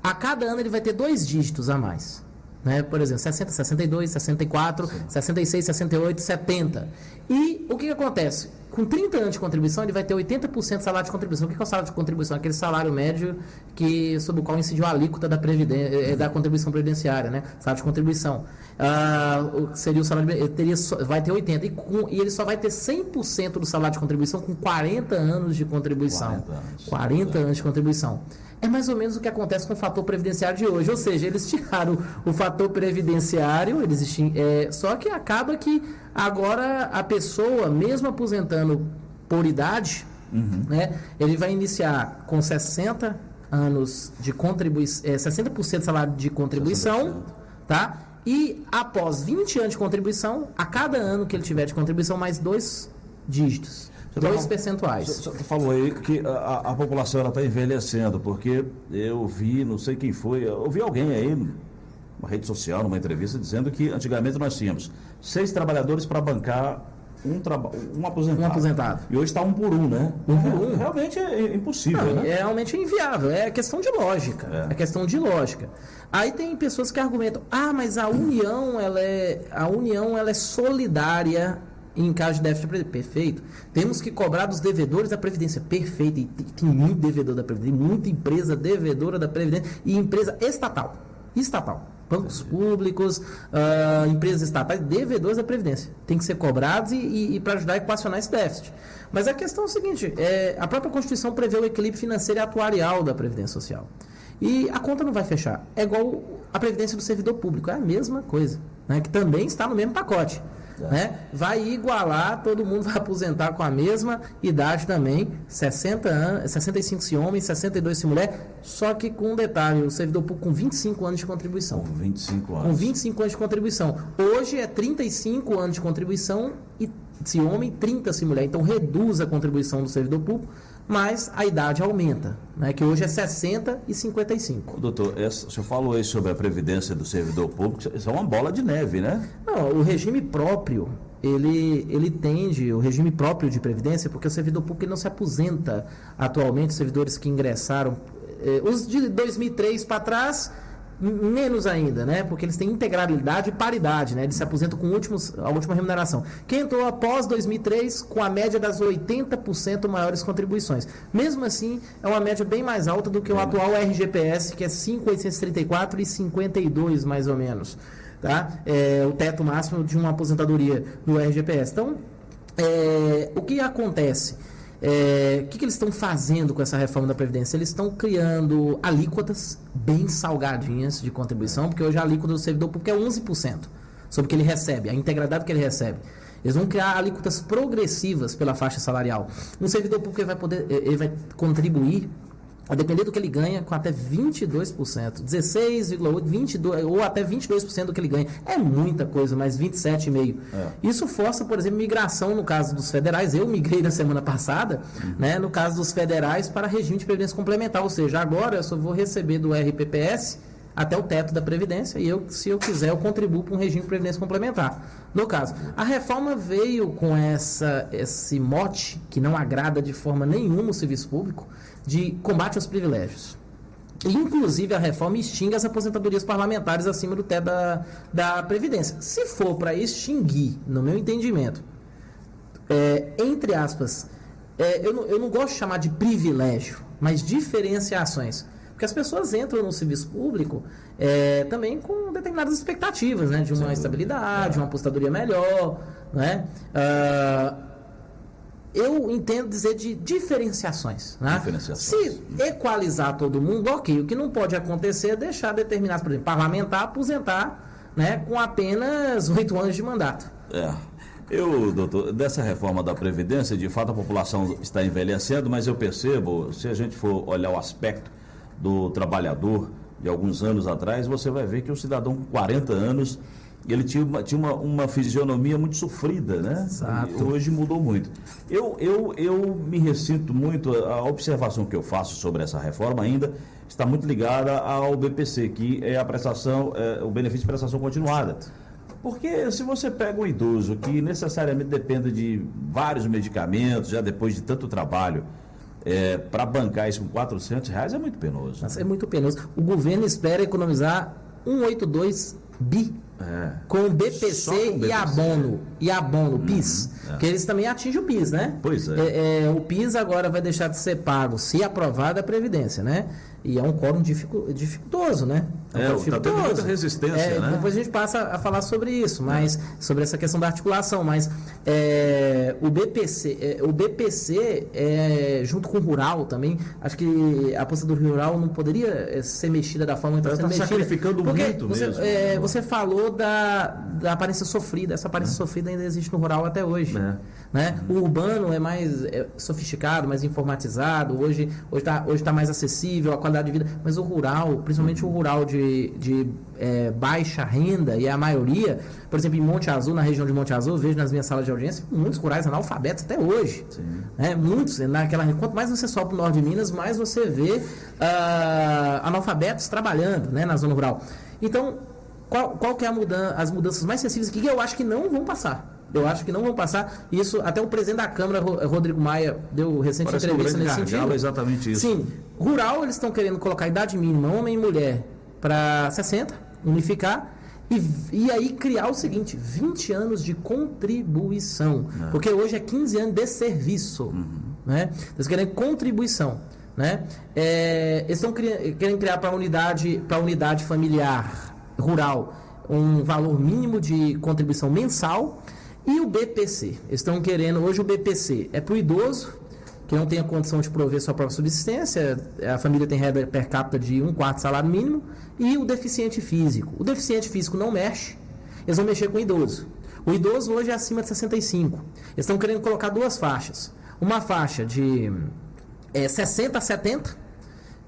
a cada ano ele vai ter 2 dígitos a mais. Né? Por exemplo, 60, 62, 64, 66, 68, 70. E o que acontece? Com 30 anos de contribuição, ele vai ter 80% de salário de contribuição. O que é o salário de contribuição? Aquele salário médio sobre o qual incidiu a alíquota da contribuição previdenciária, né? Salário de contribuição. Seria o salário, vai ter 80%. E ele só vai ter 100% do salário de contribuição com 40 anos de contribuição. 40 anos de contribuição. É mais ou menos o que acontece com o fator previdenciário de hoje. Ou seja, eles tiraram o fator previdenciário, só que acaba que agora a pessoa, mesmo aposentando por idade, né, ele vai iniciar com 60 anos de contribuição, 60% de salário de contribuição, 60%. Tá? E após 20 anos de contribuição, a cada ano que ele tiver de contribuição, mais 2 dígitos. 2 percentuais. Você falou aí que a população está envelhecendo, porque eu vi, não sei quem foi, eu vi alguém aí, numa rede social, numa entrevista, dizendo que antigamente nós tínhamos 6 trabalhadores para bancar um aposentado. Um aposentado. E hoje está 1 por 1, né? 1 por 1. Realmente é impossível, não, né? É realmente inviável, é questão de lógica. É questão de lógica. Aí tem pessoas que argumentam, mas a União ela é solidária em caso de déficit. Perfeito. Temos que cobrar dos devedores da Previdência. Perfeito. E tem muito devedor da Previdência, muita empresa devedora da Previdência e empresa estatal. Bancos públicos, empresas estatais, devedores da Previdência. Tem que ser cobrados e para ajudar a equacionar esse déficit. Mas a questão é o seguinte, a própria Constituição prevê o equilíbrio financeiro e atuarial da Previdência Social. E a conta não vai fechar. É igual a Previdência do servidor público, é a mesma coisa, né, que também está no mesmo pacote. Né? Vai igualar, todo mundo vai aposentar com a mesma idade também, 60 anos, 65 se homem, 62 se mulher, só que com um detalhe, o servidor público com 25 anos de contribuição. Com 25 anos. Com 25 anos de contribuição. Hoje é 35 anos de contribuição e se homem, 30 se mulher. Então reduz a contribuição do servidor público, mas a idade aumenta, né? Que hoje é 60 e 55. Doutor, o senhor falou aí sobre a previdência do servidor público, isso é uma bola de neve, né? Não, o regime próprio, ele tende, o regime próprio de previdência, porque o servidor público ele não se aposenta atualmente, os servidores que ingressaram, os de 2003 para trás, menos ainda, né? Porque eles têm integralidade e paridade, né? Eles se aposentam com a última remuneração. Quem entrou após 2003, com a média das 80% maiores contribuições. Mesmo assim, é uma média bem mais alta do que o atual RGPS, que é 5.834 e 52, mais ou menos. Tá? O teto máximo de uma aposentadoria do RGPS. Então, o que acontece? O que eles estão fazendo com essa reforma da Previdência? Eles estão criando alíquotas bem salgadinhas de contribuição, porque hoje a alíquota do servidor público é 11% sobre o que ele recebe, a integralidade que ele recebe. Eles vão criar alíquotas progressivas pela faixa salarial. Um servidor público ele vai contribuir, a depender do que ele ganha, com até 22%, 16,8%, 22%, ou até 22% do que ele ganha. É muita coisa, mas 27,5%. Isso força, por exemplo, migração no caso dos federais. Eu migrei na semana passada, né, no caso dos federais, para regime de previdência complementar. Ou seja, agora eu só vou receber do RPPS até o teto da Previdência e se eu quiser, eu contribuo para um regime de previdência complementar. No caso, a reforma veio com esse mote, que não agrada de forma nenhuma o serviço público, de combate aos privilégios. Inclusive, a reforma extingue as aposentadorias parlamentares acima do teto da Previdência. Se for para extinguir, no meu entendimento, entre aspas, eu não gosto de chamar de privilégio, mas diferenciações. Porque as pessoas entram no serviço público também com determinadas expectativas, né? De uma estabilidade, uma apostadoria melhor, né? Eu entendo dizer de diferenciações, né? Se equalizar todo mundo, ok. O que não pode acontecer é deixar determinados, por exemplo, parlamentar aposentar, né, com apenas 8 anos de mandato. Doutor, dessa reforma da Previdência, de fato a população está envelhecendo, mas eu percebo, se a gente for olhar o aspecto do trabalhador de alguns anos atrás, você vai ver que o cidadão com 40 anos, ele tinha uma fisionomia muito sofrida, né? Exato. E hoje mudou muito. Eu me ressinto muito, a observação que eu faço sobre essa reforma ainda está muito ligada ao BPC, que é a prestação, o benefício de prestação continuada. Porque se você pega um idoso que necessariamente depende de vários medicamentos, já depois de tanto trabalho, para bancar isso com R$400 é muito penoso. É muito penoso. O governo espera economizar 182 bi com o BPC, com BPC e abono, PIS, que eles também atingem o PIS, né? Pois é. O PIS agora vai deixar de ser pago se aprovada a Previdência, né? E é um quórum dificultoso, né? Está tendo muita resistência, né? Depois a gente passa a falar sobre isso, mas sobre essa questão da articulação, mas o BPC junto com o rural também, acho que a aposentadoria rural não poderia ser mexida da forma que está sendo mexida. Sacrificando muito você, mesmo. Você falou da aparência sofrida, essa aparência sofrida ainda existe no rural até hoje. Né? O urbano é mais sofisticado, mais informatizado, hoje tá mais acessível, a qualidade de vida, mas o rural, principalmente o rural de baixa renda, e a maioria, por exemplo, em Monte Azul, na região de Monte Azul, eu vejo nas minhas salas de audiência, muitos rurais analfabetos até hoje. Né? Muitos, quanto mais você sobe para o norte de Minas, mais você vê analfabetos trabalhando, né, na zona rural. Então, qual que é as mudanças mais sensíveis que eu acho que não vão passar? Eu acho que não vão passar. Isso, até o presidente da Câmara, Rodrigo Maia, deu recente entrevista nesse sentido. Exatamente isso. Sim, rural eles estão querendo colocar a idade mínima, homem e mulher, para 60, unificar, e aí criar o seguinte, 20 anos de contribuição. Porque hoje é 15 anos de serviço. Né? Eles querem contribuição. Né? Eles estão querendo criar para a unidade familiar rural um valor mínimo de contribuição mensal. E o BPC, estão querendo, hoje o BPC é para o idoso, que não tem a condição de prover sua própria subsistência, a família tem renda per capita de 1/4 salário mínimo, e o deficiente físico. O deficiente físico não mexe, eles vão mexer com o idoso. O idoso hoje é acima de 65. Eles estão querendo colocar 2 faixas. Uma faixa de 60 a 70,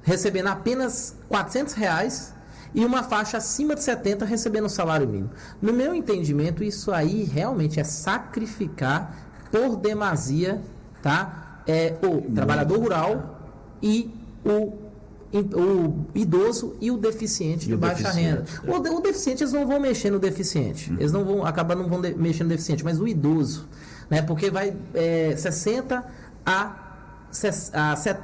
recebendo apenas R$400, e uma faixa acima de 70 recebendo o salário mínimo. No meu entendimento, isso aí realmente é sacrificar por demasia, tá? O trabalhador rural e o idoso e o deficiente de baixa renda. O deficiente, eles não vão mexer no deficiente. Eles não vão mexer no deficiente, mas o idoso, né? Porque vai 60 a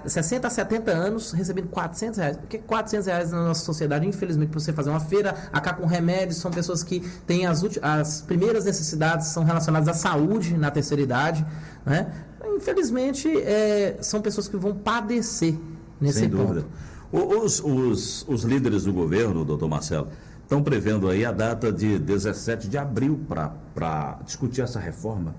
70 anos recebendo R$400. Porque R$400 na nossa sociedade, infelizmente, para você fazer uma feira, acá com remédios, são pessoas que têm as primeiras necessidades são relacionadas à saúde na terceira idade, né? Infelizmente, são pessoas que vão padecer nesse ponto. Sem dúvida. Os líderes do governo, doutor Marcelo, estão prevendo aí a data de 17 de abril para discutir essa reforma.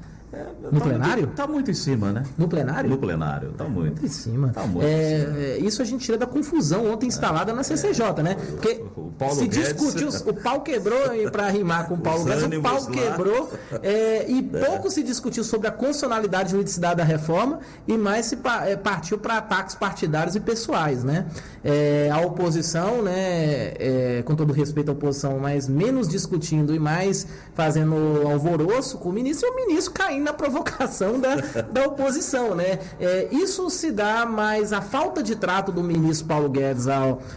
No plenário? Está muito em cima, né? No plenário? No plenário, está muito. Em cima. Tá muito em cima. Isso a gente tira da confusão ontem instalada na CCJ, né? Porque O Paulo se Guedes... discutiu, o pau quebrou para rimar com o Paulo Guedes, o pau quebrou e pouco se discutiu sobre a constitucionalidade e juridicidade da reforma e mais se partiu para ataques partidários e pessoais, né? A oposição, né, com todo respeito à oposição, mas menos discutindo e mais fazendo alvoroço com o ministro, e o ministro caindo na provocação da oposição, né? Isso se dá mais a falta de trato do ministro Paulo Guedes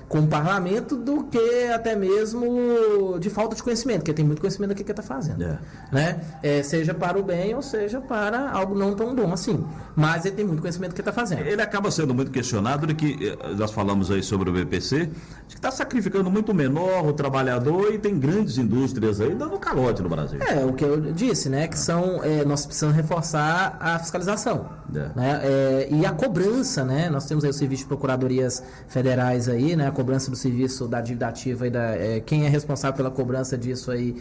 com o parlamento do que até mesmo de falta de conhecimento, porque tem muito conhecimento do que ele está fazendo, né? Seja para o bem ou seja para algo não tão bom assim, mas ele tem muito conhecimento do que está fazendo. Ele acaba sendo muito questionado de que, nós falamos aí sobre o BPC, de que está sacrificando muito menor o trabalhador e tem grandes indústrias aí dando calote no Brasil. O que eu disse, né, que nós precisamos reforçar a fiscalização, né, e a cobrança, né, nós temos aí o serviço de procuradorias federais aí, né, a cobrança do serviço da dívida ativa e quem é responsável pela cobrança disso aí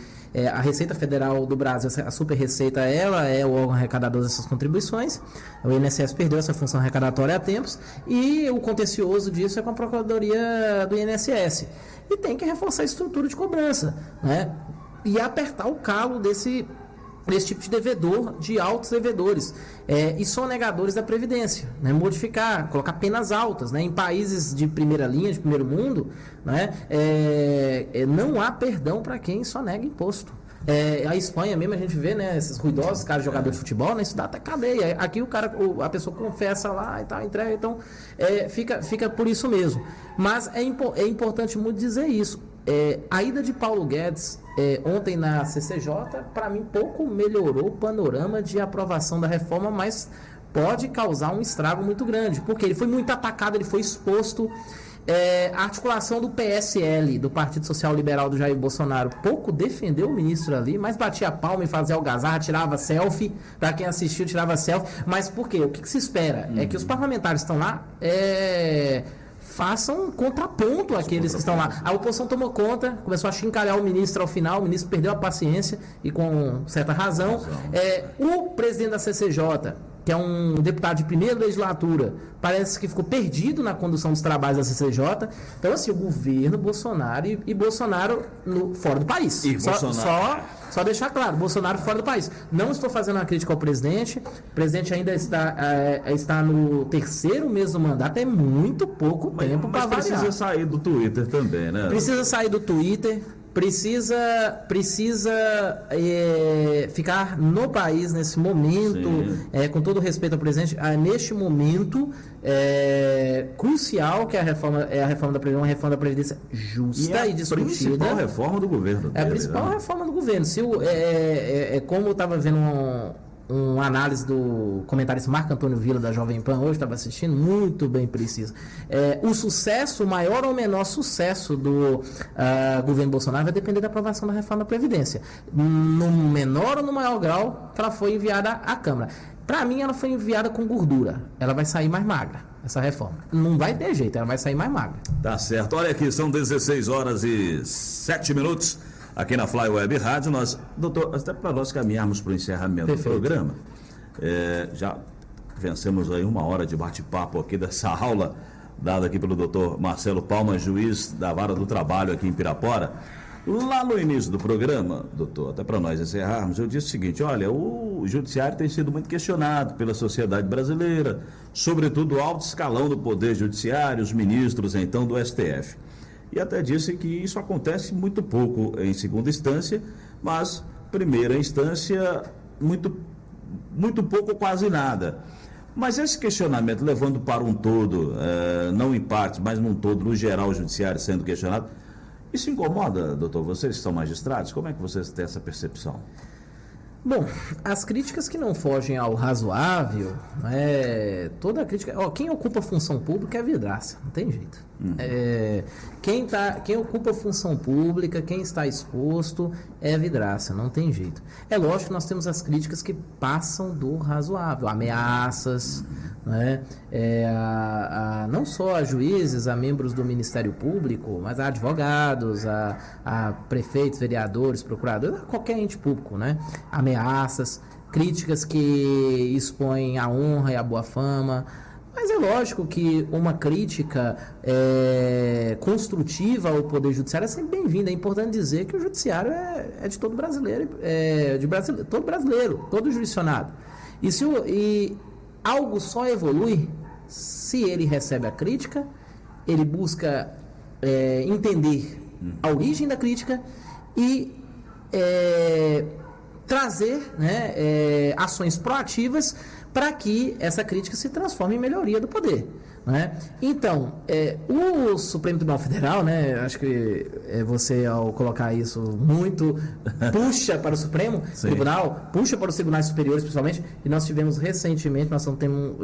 a Receita Federal do Brasil, a Super Receita, ela é o órgão arrecadador dessas contribuições. O INSS perdeu essa função arrecadatória há tempos e o contencioso disso é com a Procuradoria do INSS. E tem que reforçar a estrutura de cobrança, né? E apertar o calo desse tipo de devedor, de altos devedores e sonegadores da Previdência, né? Modificar, colocar penas altas, né? Em países de primeira linha, de primeiro mundo, né? Não há perdão para quem sonega imposto. A Espanha mesmo, a gente vê, né, esses ruidosos caras jogadores de futebol, né, isso dá até cadeia. Aqui a pessoa confessa lá e tal, entrega, então fica por isso mesmo. Mas é importante muito dizer isso. A ida de Paulo Guedes ontem na CCJ, para mim, pouco melhorou o panorama de aprovação da reforma, mas pode causar um estrago muito grande, porque ele foi muito atacado, ele foi exposto. A articulação do PSL, do Partido Social Liberal do Jair Bolsonaro, pouco defendeu o ministro ali, mas batia a palma e fazia algazarra, tirava selfie, para quem assistiu tirava selfie, mas por quê? O que se espera? É que os parlamentares estão lá façam um contraponto àqueles que estão lá. A oposição tomou conta, começou a chincalhar o ministro ao final, o ministro perdeu a paciência e com certa razão. O presidente da CCJ, que é um deputado de primeira legislatura, parece que ficou perdido na condução dos trabalhos da CCJ. Então, assim, o governo Bolsonaro e Bolsonaro fora do país. Só deixar claro, Bolsonaro fora do país. Não estou fazendo uma crítica ao presidente. O presidente ainda está no terceiro mês do mandato. É muito pouco tempo para variar. Precisa sair do Twitter também, né? Precisa sair do Twitter. Precisa ficar no país nesse momento, com todo respeito ao presidente, neste momento crucial que a reforma da Previdência, uma reforma da Previdência justa e discutida. A principal reforma do governo. A principal reforma do governo. Como eu estava vendo uma análise do comentarista Marco Antônio Villa da Jovem Pan hoje, estava assistindo, muito bem preciso. O maior ou menor sucesso do governo Bolsonaro vai depender da aprovação da reforma da Previdência. No menor ou no maior grau, ela foi enviada à Câmara. Para mim, ela foi enviada com gordura. Ela vai sair mais magra, essa reforma. Não vai ter jeito, ela vai sair mais magra. Tá certo. Olha aqui, são 16h07 aqui na Fly Web Rádio. Doutor, até para nós caminharmos para o encerramento do programa, já vencemos aí 1 hora de bate-papo aqui dessa aula dada aqui pelo doutor Marcelo Palma, juiz da Vara do Trabalho aqui em Pirapora. Lá no início do programa, doutor, até para nós encerrarmos, eu disse o seguinte: olha, o judiciário tem sido muito questionado pela sociedade brasileira, sobretudo o alto escalão do Poder Judiciário, os ministros, então, do STF. E até disse que isso acontece muito pouco em segunda instância, mas primeira instância, muito pouco, quase nada. Mas esse questionamento, levando para um todo, não em parte, mas num todo, no geral, o judiciário sendo questionado, isso incomoda, doutor? Vocês que são magistrados, como é que vocês têm essa percepção? Bom, as críticas que não fogem ao razoável, toda crítica... quem ocupa função pública é vidraça, não tem jeito. Quem ocupa função pública, quem está exposto é vidraça, não tem jeito. É lógico que nós temos as críticas que passam do razoável, ameaças, não só a juízes, a membros do Ministério Público, mas a advogados, a prefeitos, vereadores, procuradores, a qualquer ente público, ameaças ameaças, críticas que expõem a honra e a boa fama. Mas é lógico que uma crítica construtiva ao Poder Judiciário é sempre bem-vinda. É importante dizer que o Judiciário é de todo brasileiro, todo brasileiro, todo jurisdicionado. E algo só evolui se ele recebe a crítica, ele busca entender a origem da crítica e trazer, né, ações proativas para que essa crítica se transforme em melhoria do poder, né? Então, o Supremo Tribunal Federal, né, acho que você, ao colocar isso muito, puxa para o Supremo Tribunal, puxa para os tribunais superiores, principalmente, e nós tivemos recentemente, nós temos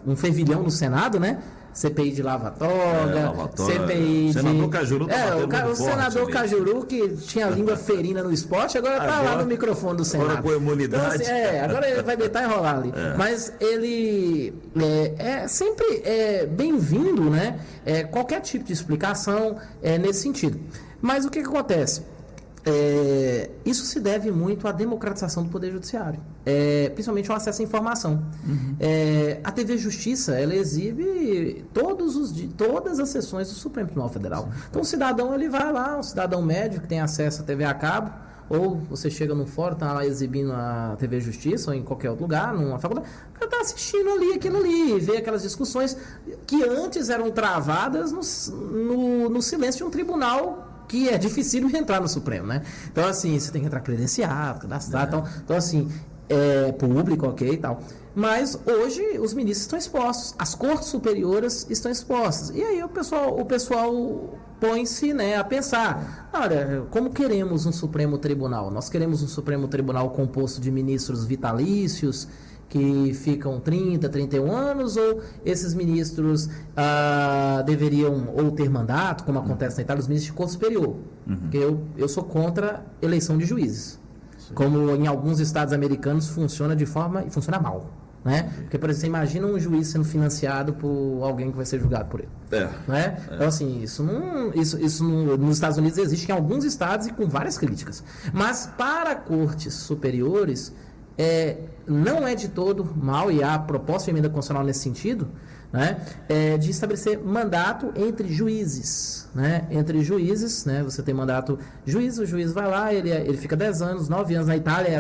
um fervilhão no Senado, né? CPI de lava-toga, CPI de... Senador Cajuru o senador ali. Cajuru, que tinha a língua ferina no esporte, agora está lá no microfone do Senado. Agora com imunidade. Então, assim, agora ele vai deitar e rolar ali. Mas ele é sempre bem-vindo, né? Qualquer tipo de explicação nesse sentido. Mas o que acontece? Isso se deve muito à democratização do Poder Judiciário, principalmente ao acesso à informação. A TV Justiça, ela exibe todas as sessões do Supremo Tribunal Federal. Então o cidadão, ele vai lá, um cidadão médio que tem acesso à TV a cabo, ou você chega no fórum, está lá exibindo a TV Justiça, ou em qualquer outro lugar, numa faculdade, o cara está assistindo aquilo ali, vê aquelas discussões que antes eram travadas no silêncio de um tribunal que é difícil entrar no Supremo, né? Então, assim, você tem que entrar credenciado, cadastrado, então assim, público, ok e tal. Mas hoje os ministros estão expostos, as cortes superiores estão expostas. E aí o pessoal põe-se, né, a pensar, olha, como queremos um Supremo Tribunal? Nós queremos um Supremo Tribunal composto de ministros vitalícios, que ficam 30, 31 anos, ou esses ministros deveriam ou ter mandato, como acontece na Itália, os ministros de corte superior. Porque eu sou contra eleição de juízes. Como em alguns estados americanos funciona funciona mal. Né? Porque, por exemplo, você imagina um juiz sendo financiado por alguém que vai ser julgado por ele. Né? Então, assim, isso nos Estados Unidos existe em alguns estados e com várias críticas. Mas para cortes superiores, não é de todo mal, e há proposta de emenda constitucional nesse sentido, né, de estabelecer mandato entre juízes, né, né, você tem mandato o juiz vai lá, ele fica 10 anos, 9 anos, na Itália é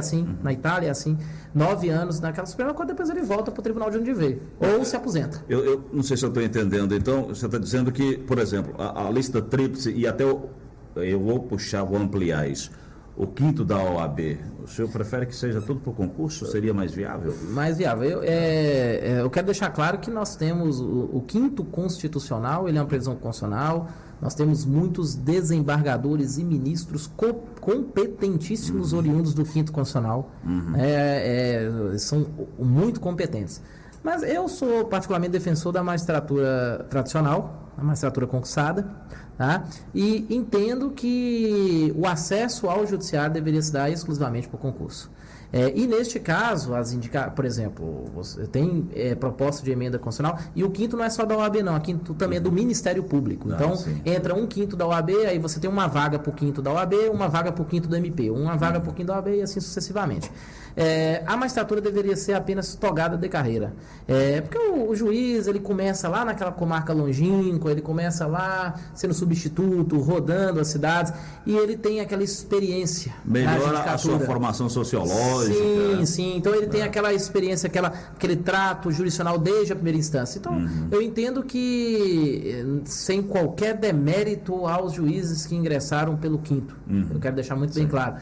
assim, 9 anos naquela Suprema Corte, depois ele volta para o tribunal de onde veio, ou se aposenta. Eu não sei se eu estou entendendo, então você está dizendo que, por exemplo, a lista tríplice, e até eu vou ampliar isso, o quinto da OAB, o senhor prefere que seja tudo por concurso? Seria mais viável? Mais viável. Eu quero deixar claro que nós temos o quinto constitucional, ele é uma previsão constitucional, nós temos muitos desembargadores e ministros competentíssimos oriundos do quinto constitucional, são muito competentes. Mas eu sou particularmente defensor da magistratura tradicional, a magistratura concursada, tá? E entendo que o acesso ao judiciário deveria se dar exclusivamente por concurso. E neste caso, por exemplo, você tem proposta de emenda constitucional, e o quinto não é só da OAB não, o quinto também é do Ministério Público. Então, entra um quinto da OAB, aí você tem uma vaga por quinto da OAB, uma vaga por quinto do MP, uma vaga por quinto da OAB e assim sucessivamente. A magistratura deveria ser apenas togada de carreira. Porque o juiz, ele começa lá naquela comarca longínqua, ele começa lá sendo substituto, rodando as cidades, e ele tem aquela experiência. Melhora a sua formação sociológica. Sim. Então ele tem aquela experiência, aquele trato jurisdicional desde a primeira instância. Então, eu entendo que, sem qualquer demérito aos juízes que ingressaram pelo quinto, eu quero deixar muito bem claro.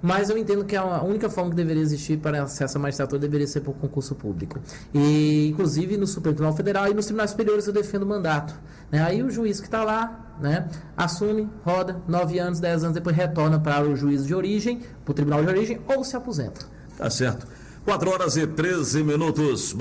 Mas eu entendo que a única forma que deveria existir para acesso à magistratura deveria ser por concurso público. E, inclusive, no Supremo Tribunal Federal e nos tribunais superiores eu defendo o mandato. Né? Aí o juiz que está lá, né, assume, roda, 9 anos, 10 anos, depois retorna para o juiz de origem, para o tribunal de origem, ou se aposenta. Tá certo. 4h13.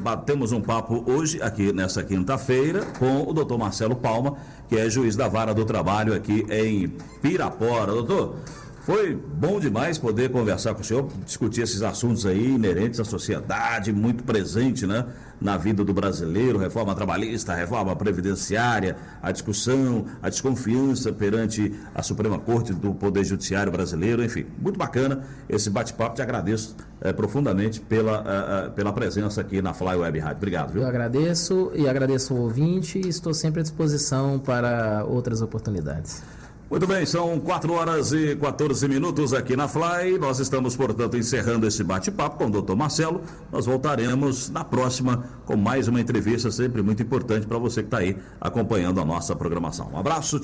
Batemos um papo hoje, aqui nessa quinta-feira, com o doutor Marcelo Palma, que é juiz da Vara do Trabalho aqui em Pirapora. Doutor, Foi bom demais poder conversar com o senhor, discutir esses assuntos aí inerentes à sociedade, muito presente, né, na vida do brasileiro, reforma trabalhista, reforma previdenciária, a discussão, a desconfiança perante a Suprema Corte do Poder Judiciário brasileiro, enfim, muito bacana esse bate-papo. Te agradeço profundamente pela presença aqui na Fly Web Rádio. Obrigado, viu? Eu agradeço e agradeço o ouvinte e estou sempre à disposição para outras oportunidades. Muito bem, são 4h14 aqui na Fly. Nós estamos, portanto, encerrando esse bate-papo com o Dr. Marcelo. Nós voltaremos na próxima com mais uma entrevista, sempre muito importante para você que está aí acompanhando a nossa programação. Um abraço.